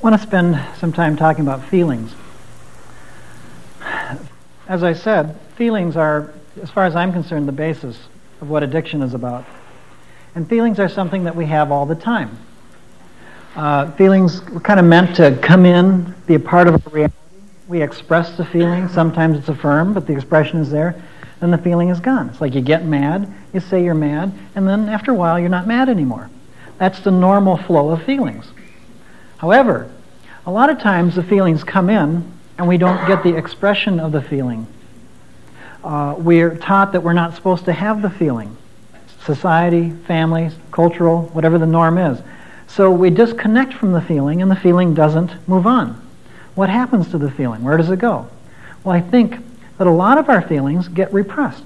want to spend some time talking about feelings. As I said, feelings are, as far as I'm concerned, the basis of what addiction is about. And feelings are something that we have all the time. Feelings are kind of meant to come in, be a part of our reality. We express the feeling. Sometimes it's affirmed, but the expression is there, and the feeling is gone. It's like you get mad, you say you're mad, and then after a while you're not mad anymore. That's the normal flow of feelings. However, a lot of times the feelings come in and we don't get the expression of the feeling. We're taught that we're not supposed to have the feeling. Society, families, cultural, whatever the norm is. So we disconnect from the feeling and the feeling doesn't move on. What happens to the feeling? Where does it go? Well, I think that a lot of our feelings get repressed.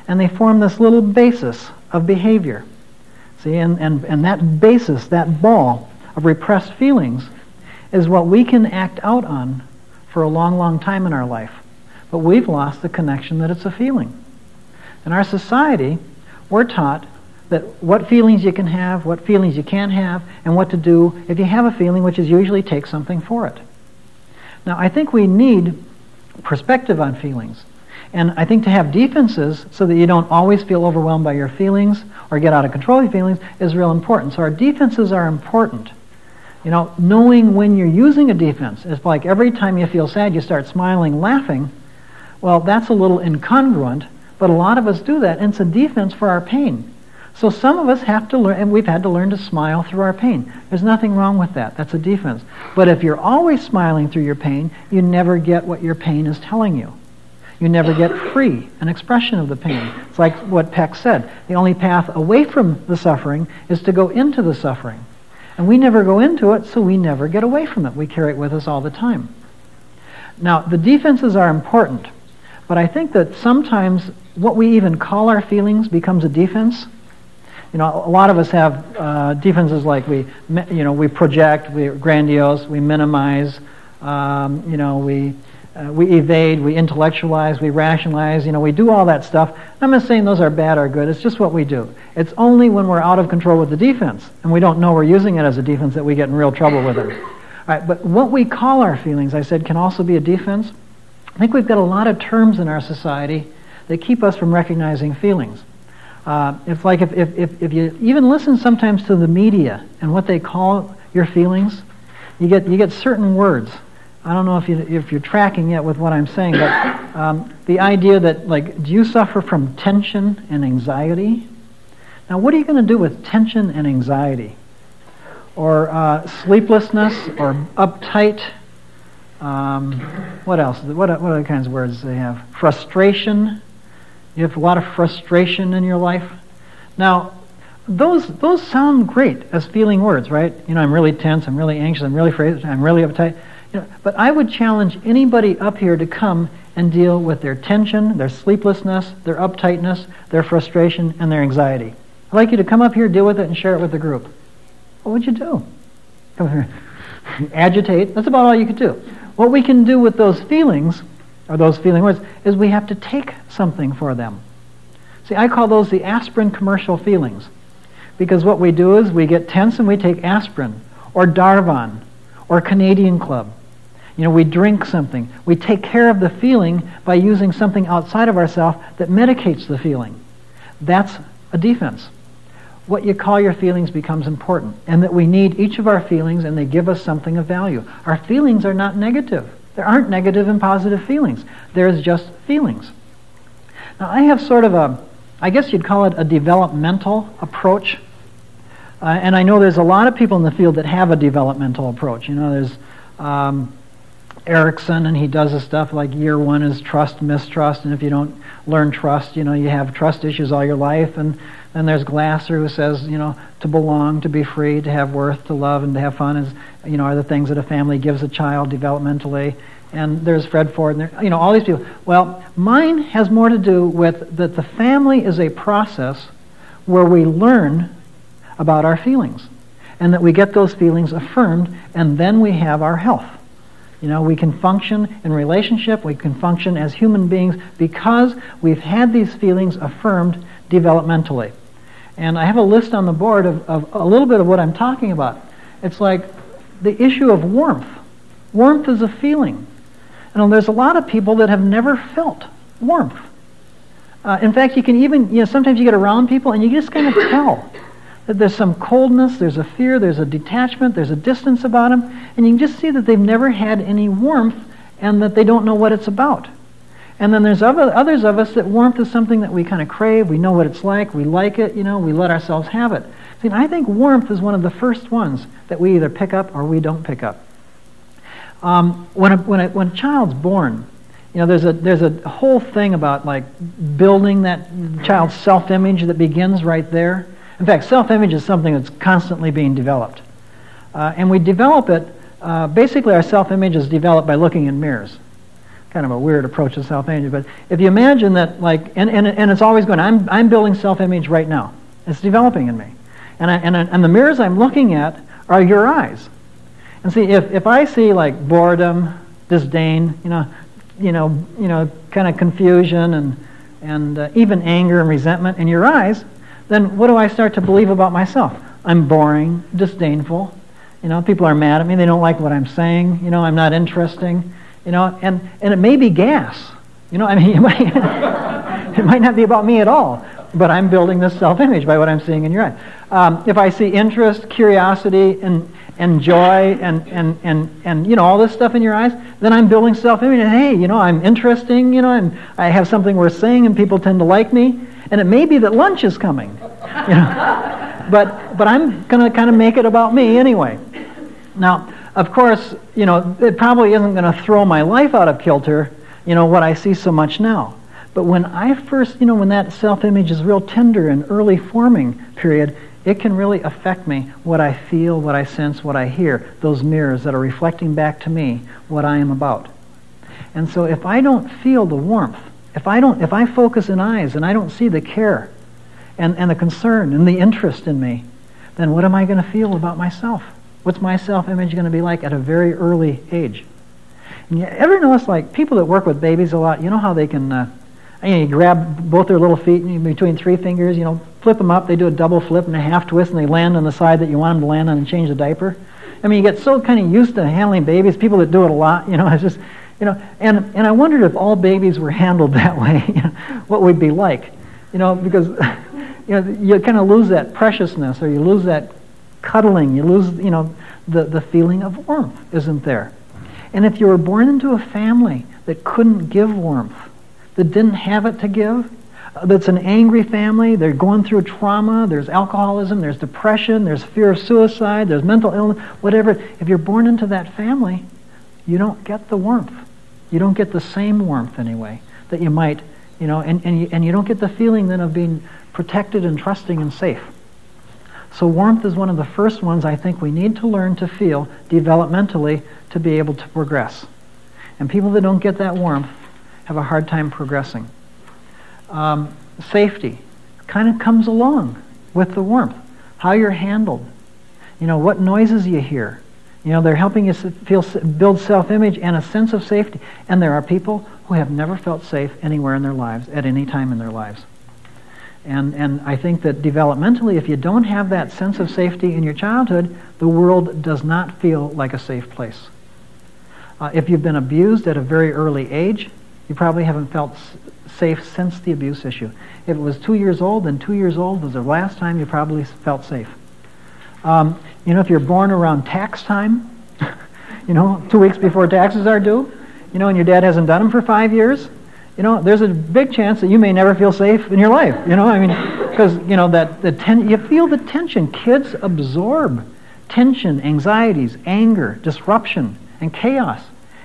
And they form this little basis of behavior. See, and that basis, that ball of repressed feelings is what we can act out on for a long, long time in our life. But we've lost the connection that it's a feeling. In our society, we're taught that what feelings you can have, what feelings you can't have, and what to do if you have a feeling, which is usually take something for it. Now, I think we need perspective on feelings. And I think to have defenses so that you don't always feel overwhelmed by your feelings or get out of control of your feelings is real important. So our defenses are important. You know, knowing when you're using a defense, it's like every time you feel sad, you start smiling, laughing. Well, that's a little incongruent, but a lot of us do that, and it's a defense for our pain. So some of us have to learn, and we've had to learn to smile through our pain. There's nothing wrong with that. That's a defense. But if you're always smiling through your pain, you never get what your pain is telling you. You never get free, an expression of the pain. It's like what Peck said. The only path away from the suffering is to go into the suffering. And we never go into it, so we never get away from it. We carry it with us all the time. Now, the defenses are important, but I think that sometimes what we even call our feelings becomes a defense. You know, a lot of us have defenses like we project, we're grandiose, we minimize, we evade, we intellectualize, we rationalize, we do all that stuff. I'm not saying those are bad or good, it's just what we do. It's only when we're out of control with the defense, and we don't know we're using it as a defense, that we get in real trouble with it. All right, but what we call our feelings, I said, can also be a defense. I think we've got a lot of terms in our society that keep us from recognizing feelings. It's like if you even listen sometimes to the media and what they call your feelings, you get certain words. I don't know if you're tracking yet with what I'm saying, but the idea that, like, do you suffer from tension and anxiety? Now, what are you going to do with tension and anxiety? Or sleeplessness, or uptight? What else? What other kinds of words do they have? Frustration. You have a lot of frustration in your life. Now, those sound great as feeling words, right? I'm really tense, I'm really anxious, I'm really afraid, I'm really uptight. But I would challenge anybody up here to come and deal with their tension, their sleeplessness, their uptightness, their frustration, and their anxiety. I'd like you to come up here, deal with it, and share it with the group. What would you do? Come here. Agitate. That's about all you could do. What we can do with those feelings, or those feeling words, is we have to take something for them. See, I call those the aspirin commercial feelings. Because what we do is we get tense and we take aspirin, or Darvon, or Canadian Club. We drink something. We take care of the feeling by using something outside of ourselves that medicates the feeling. That's a defense. What you call your feelings becomes important, and that we need each of our feelings, and they give us something of value. Our feelings are not negative. There aren't negative and positive feelings. There's just feelings. Now, I have sort of I guess you'd call it a developmental approach. And I know there's a lot of people in the field that have a developmental approach. There's Erickson, and he does this stuff like year one is trust, mistrust, and if you don't learn trust, you have trust issues all your life. And then there's Glasser, who says, to belong, to be free, to have worth, to love, and to have fun are the things that a family gives a child developmentally. And there's Fred Ford, and there, all these people. Well, mine has more to do with that the family is a process where we learn about our feelings, and that we get those feelings affirmed, and then we have our health. We can function in relationship, we can function as human beings because we've had these feelings affirmed developmentally. And I have a list on the board of a little bit of what I'm talking about. It's like the issue of warmth. Warmth is a feeling. There's a lot of people that have never felt warmth. In fact, you can even, sometimes you get around people and you just kind of tell that there's some coldness, there's a fear, there's a detachment, there's a distance about them, and you can just see that they've never had any warmth and that they don't know what it's about. And then there's others of us that warmth is something that we kind of crave, we know what it's like, we like it, we let ourselves have it. See, I think warmth is one of the first ones that we either pick up or we don't pick up. When a child's born, there's a whole thing about like building that child's self-image that begins right there. In fact, self-image is something that's constantly being developed. And we develop it, basically our self-image is developed by looking in mirrors. Kind of a weird approach to self-image, but if you imagine that, like, and it's always going, I'm building self-image right now. It's developing in me. And the mirrors I'm looking at are your eyes. And see, if I see like boredom, disdain, kind of confusion and even anger and resentment in your eyes, then what do I start to believe about myself? I'm boring, disdainful. People are mad at me. They don't like what I'm saying. I'm not interesting. And it may be gas. It might not be about me at all. But I'm building this self-image by what I'm seeing in your eyes. If I see interest, curiosity, and joy, and all this stuff in your eyes, then I'm building self-image. And hey, I'm interesting. I have something worth saying, and people tend to like me. And it may be that lunch is coming. But I'm going to kind of make it about me anyway. Now, of course, it probably isn't going to throw my life out of kilter. What I see so much now. But when I first, when that self-image is real tender and early forming period, it can really affect me, what I feel, what I sense, what I hear, those mirrors that are reflecting back to me what I am about. And so if I don't feel the warmth, if I focus in eyes and I don't see the care and the concern and the interest in me, then what am I going to feel about myself? What's my self-image going to be like at a very early age? And you ever notice, like, people that work with babies a lot, how they can... you grab both their little feet between three fingers, flip them up, they do a double flip and a half twist, and they land on the side that you want them to land on and change the diaper. You get so kind of used to handling babies, people that do it a lot, it's just, and I wondered if all babies were handled that way, what would be like, because, you kind of lose that preciousness, or you lose that cuddling, you lose, the feeling of warmth isn't there. And if you were born into a family that couldn't give warmth, that didn't have it to give, that's an angry family, they're going through trauma, there's alcoholism, there's depression, there's fear of suicide, there's mental illness, whatever. If you're born into that family, you don't get the warmth. You don't get the same warmth anyway that you might, and you don't get the feeling then of being protected and trusting and safe. So warmth is one of the first ones I think we need to learn to feel developmentally to be able to progress. And people that don't get that warmth have a hard time progressing. Safety kind of comes along with the warmth. How you're handled. What noises you hear. They're helping you build self-image and a sense of safety. And there are people who have never felt safe anywhere in their lives, at any time in their lives. And I think that developmentally, if you don't have that sense of safety in your childhood, the world does not feel like a safe place. If you've been abused at a very early age, you probably haven't felt safe since the abuse issue. If it was 2 years old, then 2 years old was the last time you probably felt safe. If you're born around tax time, 2 weeks before taxes are due, and your dad hasn't done them for 5 years, there's a big chance that you may never feel safe in your life. Because you feel the tension. Kids absorb tension, anxieties, anger, disruption, and chaos.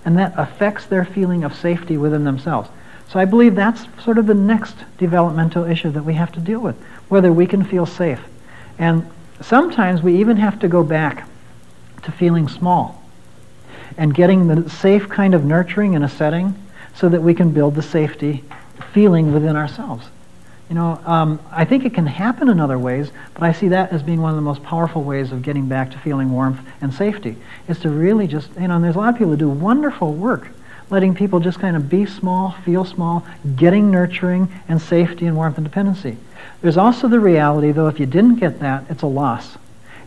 And that affects their feeling of safety within themselves. So I believe that's sort of the next developmental issue that we have to deal with, whether we can feel safe. And sometimes we even have to go back to feeling small and getting the safe kind of nurturing in a setting so that we can build the safety feeling within ourselves. I think it can happen in other ways, but I see that as being one of the most powerful ways of getting back to feeling warmth and safety, is to really just, and there's a lot of people who do wonderful work, letting people just kind of be small, feel small, getting nurturing and safety and warmth and dependency. There's also the reality, though, if you didn't get that, it's a loss.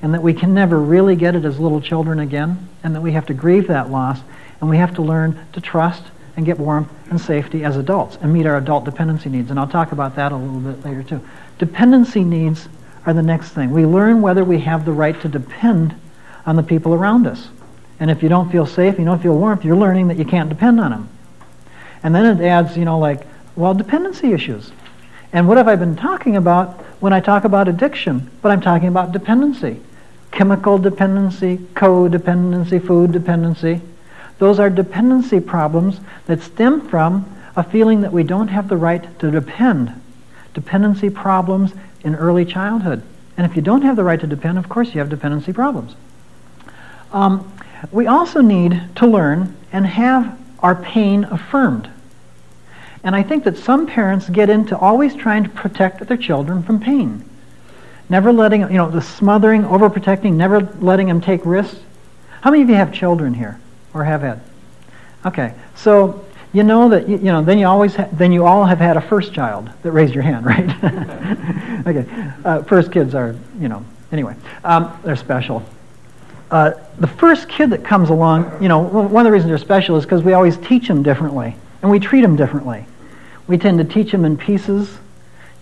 and that we can never really get it as little children again, and that we have to grieve that loss, and we have to learn to trust and get warmth and safety as adults and meet our adult dependency needs. And I'll talk about that a little bit later too. Dependency needs are the next thing. We learn whether we have the right to depend on the people around us. And if you don't feel safe, you don't feel warmth, you're learning that you can't depend on them. And then it adds, dependency issues. And what have I been talking about when I talk about addiction? But I'm talking about dependency. Chemical dependency, codependency, food dependency. Those are dependency problems that stem from a feeling that we don't have the right to depend. Dependency problems in early childhood. And if you don't have the right to depend, of course you have dependency problems. We also need to learn and have our pain affirmed. And I think that some parents get into always trying to protect their children from pain. Never letting, the smothering, overprotecting, never letting them take risks. How many of you have children here or have had? Okay, so you know that, then you all have had a first child that raised your hand, right? Okay, first kids are, anyway, they're special. The first kid that comes along, one of the reasons they're special is because we always teach them differently, and we treat them differently. We tend to teach them in pieces.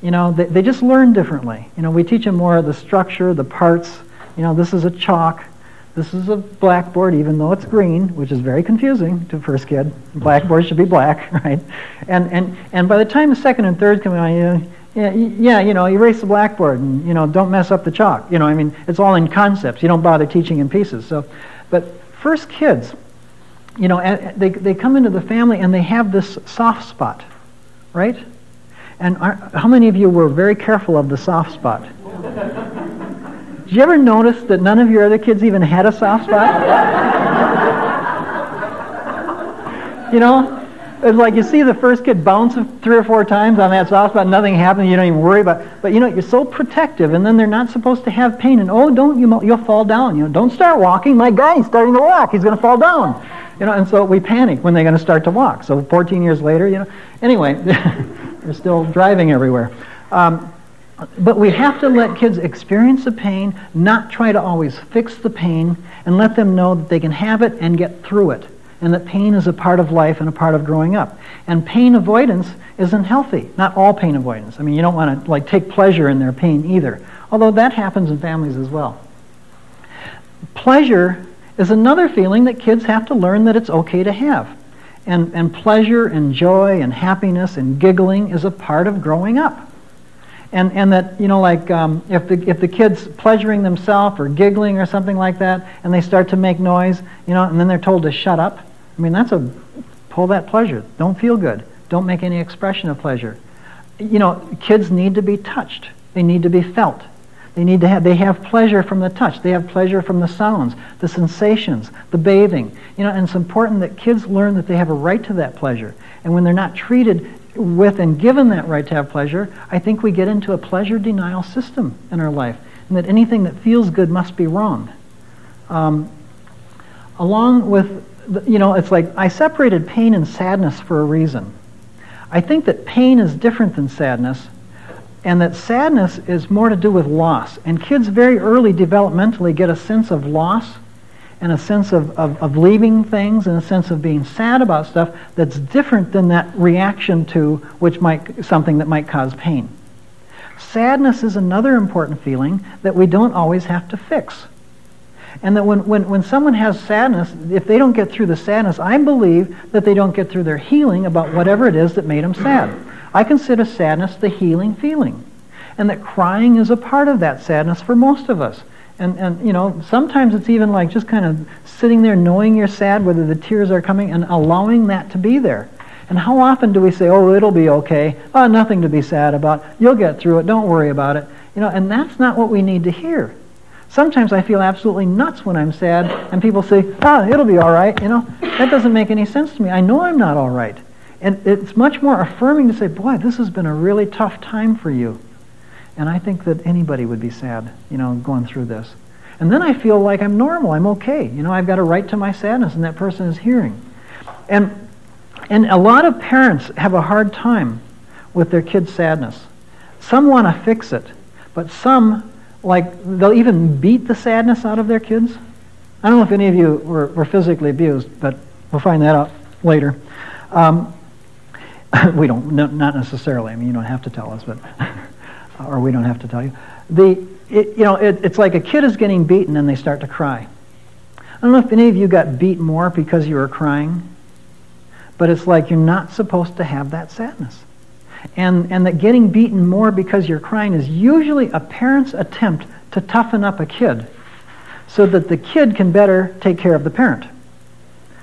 They just learn differently. We teach them more of the structure, the parts. This is a chalk. This is a blackboard, even though it's green, which is very confusing to a first kid. Blackboard should be black, right? And by the time the second and third come on, erase the blackboard and, don't mess up the chalk. It's all in concepts. You don't bother teaching in pieces. But first kids, they come into the family and they have this soft spot, right? And how many of you were very careful of the soft spot? Did you ever notice that none of your other kids even had a soft spot? It's like you see the first kid bounce 3 or 4 times on that soft spot, nothing happens, you don't even worry about it. But you're so protective, and then they're not supposed to have pain, and you'll fall down. Don't start walking. My guy's starting to walk. He's going to fall down. And so we panic when they're going to start to walk. So 14 years later, anyway, they're still driving everywhere. But we have to let kids experience the pain, not try to always fix the pain, and let them know that they can have it and get through it, and that pain is a part of life and a part of growing up. And pain avoidance isn't healthy. Not all pain avoidance. You don't want to take pleasure in their pain either, although that happens in families as well. Pleasure is another feeling that kids have to learn that it's okay to have. And pleasure and joy and happiness and giggling is a part of growing up. And that, if the kid's pleasuring themselves or giggling or something like that, and they start to make noise, and then they're told to shut up, pull that pleasure. Don't feel good. Don't make any expression of pleasure. Kids need to be touched. They need to be felt. They have pleasure from the touch. They have pleasure from the sounds, the sensations, the bathing. And it's important that kids learn that they have a right to that pleasure. And when they're not treated with and given that right to have pleasure, I think we get into a pleasure denial system in our life, and that anything that feels good must be wrong. Along with, it's like I separated pain and sadness for a reason. I think that pain is different than sadness, and that sadness is more to do with loss. And kids very early developmentally get a sense of loss and a sense of leaving things and a sense of being sad about stuff that's different than that reaction to something that might cause pain. Sadness is another important feeling that we don't always have to fix. And that when someone has sadness, if they don't get through the sadness, I believe that they don't get through their healing about whatever it is that made them sad. I consider sadness the healing feeling. And that crying is a part of that sadness for most of us. And sometimes it's even like just kind of sitting there knowing you're sad, whether the tears are coming, and allowing that to be there. And how often do we say, oh, it'll be okay, oh, nothing to be sad about, you'll get through it, don't worry about it. And that's not what we need to hear. Sometimes I feel absolutely nuts when I'm sad, and people say, it'll be all right. That doesn't make any sense to me. I know I'm not all right. And it's much more affirming to say, boy, this has been a really tough time for you. And I think that anybody would be sad, going through this. And then I feel like I'm normal, I'm okay. I've got a right to my sadness, and that person is hearing. And a lot of parents have a hard time with their kids' sadness. Some want to fix it, but some like they'll even beat the sadness out of their kids. I don't know if any of you were physically abused, but we'll find that out later. We don't, not necessarily. I mean, you don't have to tell us, but or we don't have to tell you. It's like a kid is getting beaten and they start to cry. I don't know if any of you got beat more because you were crying, but it's like you're not supposed to have that sadness. And that getting beaten more because you're crying is usually a parent's attempt to toughen up a kid so that the kid can better take care of the parent.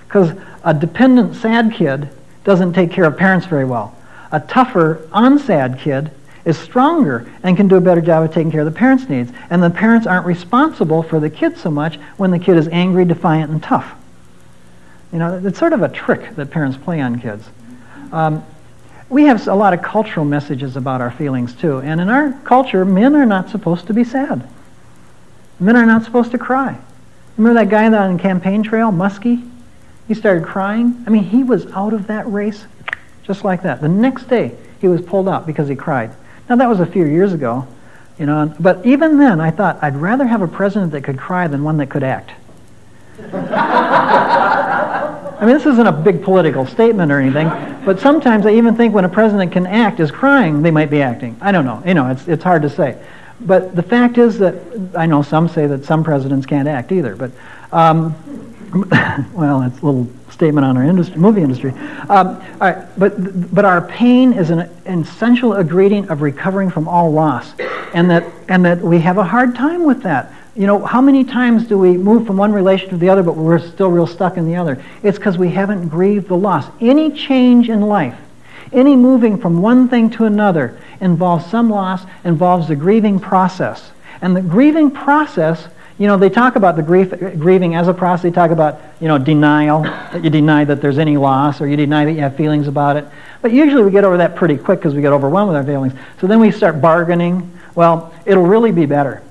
Because a dependent, sad kid doesn't take care of parents very well. A tougher, unsad kid is stronger and can do a better job of taking care of the parents' needs. And the parents aren't responsible for the kid so much when the kid is angry, defiant, and tough. You know, it's sort of a trick that parents play on kids. We have a lot of cultural messages about our feelings too. And in our culture, men are not supposed to be sad. Men are not supposed to cry. Remember that guy on the campaign trail, Muskie? He started crying. I mean, he was out of that race just like that. The next day, he was pulled out because he cried. Now, that was a few years ago, you know. But even then, I thought, I'd rather have a president that could cry than one that could act. I mean, this isn't a big political statement or anything, but sometimes I even think when a president can act is crying, they might be acting. I don't know. You know, it's hard to say. But the fact is that, I know some say that some presidents can't act either, but, well, that's a little statement on our movie industry. All right, but our pain is an essential ingredient of recovering from all loss, and that we have a hard time with that. You know, how many times do we move from one relation to the other, but we're still real stuck in the other? It's because we haven't grieved the loss. Any change in life, any moving from one thing to another involves some loss, involves the grieving process. And the grieving process, you know, they talk about the grieving as a process. They talk about, you know, denial, that you deny that there's any loss, or you deny that you have feelings about it. But usually we get over that pretty quick because we get overwhelmed with our feelings. So then we start bargaining. Well, it'll really be better.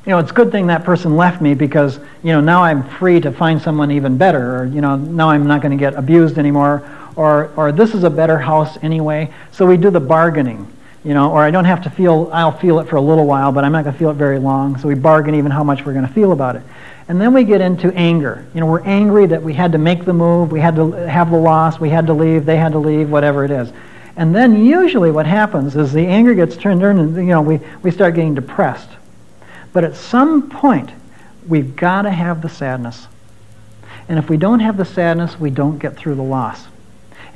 You know, it's a good thing that person left me because, you know, now I'm free to find someone even better, or, you know, now I'm not going to get abused anymore, or this is a better house anyway. So we do the bargaining, you know, or I don't have to feel, I'll feel it for a little while, but I'm not going to feel it very long. So we bargain even how much we're going to feel about it. And then we get into anger. You know, we're angry that we had to make the move, we had to have the loss, we had to leave, they had to leave, whatever it is. And then usually what happens is the anger gets turned in and, you know, we start getting depressed. But at some point, we've got to have the sadness. And if we don't have the sadness, we don't get through the loss.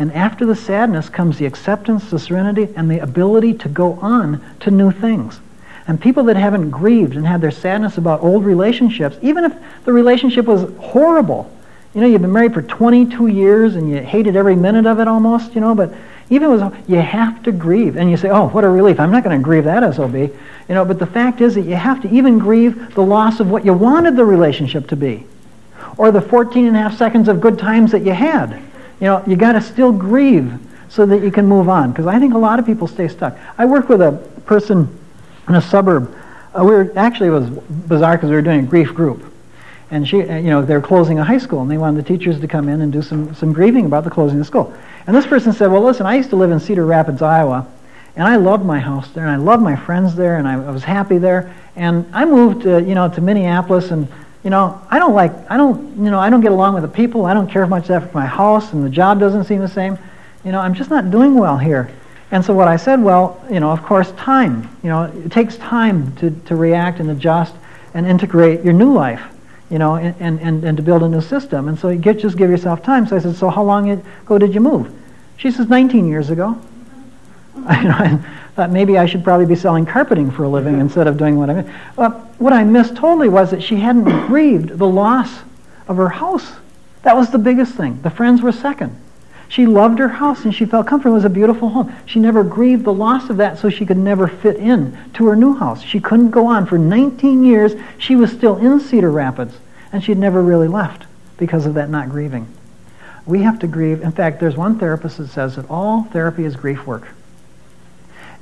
And after the sadness comes the acceptance, the serenity, and the ability to go on to new things. And people that haven't grieved and had their sadness about old relationships, even if the relationship was horrible, you know, you've been married for 22 years and you hated every minute of it almost, you know, but even if it was, you have to grieve. And you say, oh, what a relief. I'm not going to grieve that SOB. You know, but the fact is that you have to even grieve the loss of what you wanted the relationship to be. Or the 14 and a half seconds of good times that you had. You know, you got to still grieve so that you can move on. Because I think a lot of people stay stuck. I work with a person in a suburb. It was bizarre because we were doing a grief group. And she, you know, they're closing a high school, and they wanted the teachers to come in and do some grieving about the closing of the school. And this person said, well, listen, I used to live in Cedar Rapids, Iowa, and I loved my house there, and I loved my friends there, and I was happy there. And I moved, you know, to Minneapolis, and you know, I don't get along with the people. I don't care much for my house, and the job doesn't seem the same. You know, I'm just not doing well here. And so what I said, well, you know, of course, time. You know, it takes time to react and adjust and integrate your new life. You know, and to build a new system. And so you just give yourself time. So I said, so how long ago did you move? She says, 19 years ago. I thought maybe I should probably be selling carpeting for a living instead of doing what I mean. What I missed totally was that she hadn't grieved the loss of her house. That was the biggest thing. The friends were second. She loved her house and she felt comfortable. It was a beautiful home. She never grieved the loss of that, so she could never fit in to her new house. She couldn't go on. For 19 years, she was still in Cedar Rapids, and she'd never really left because of that not grieving. We have to grieve. In fact, there's one therapist that says that all therapy is grief work.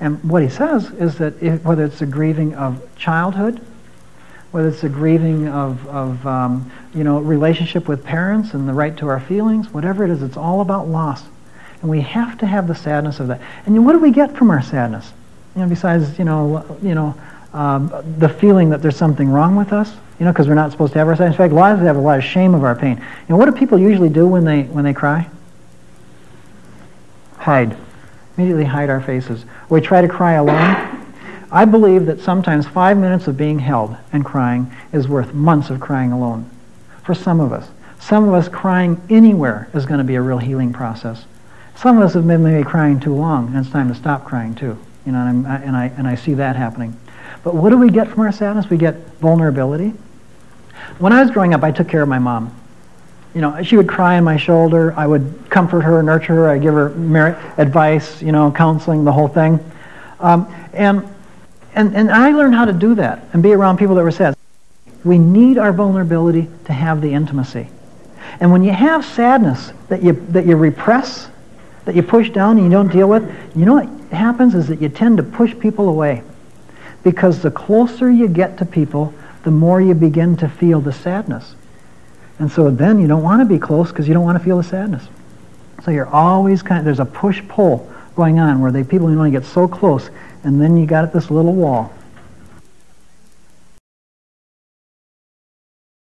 And what he says is that whether it's a grieving of childhood, whether it's a grieving of you know, relationship with parents and the right to our feelings, whatever it is, it's all about loss. And we have to have the sadness of that. And what do we get from our sadness? You know, besides, the feeling that there's something wrong with us, because we're not supposed to have our sadness. In fact, a lot of us have a lot of shame of our pain. What do people usually do when they cry? Hide. Immediately hide our faces. Or we try to cry alone. I believe that sometimes 5 minutes of being held and crying is worth months of crying alone. For some of us. Some of us crying anywhere is going to be a real healing process. Some of us have been maybe crying too long, and it's time to stop crying too. And I see that happening. But what do we get from our sadness? We get vulnerability. When I was growing up, I took care of my mom. She would cry on my shoulder. I would comfort her, nurture her. I'd give her advice, counseling, the whole thing. And I learned how to do that and be around people that were sad. We need our vulnerability to have the intimacy. And when you have sadness that you repress, that you push down and you don't deal with, what happens is that you tend to push people away. Because the closer you get to people, the more you begin to feel the sadness. And so then you don't want to be close because you don't want to feel the sadness. So you're always there's a push-pull going on where people want to get so close, and then you got this little wall.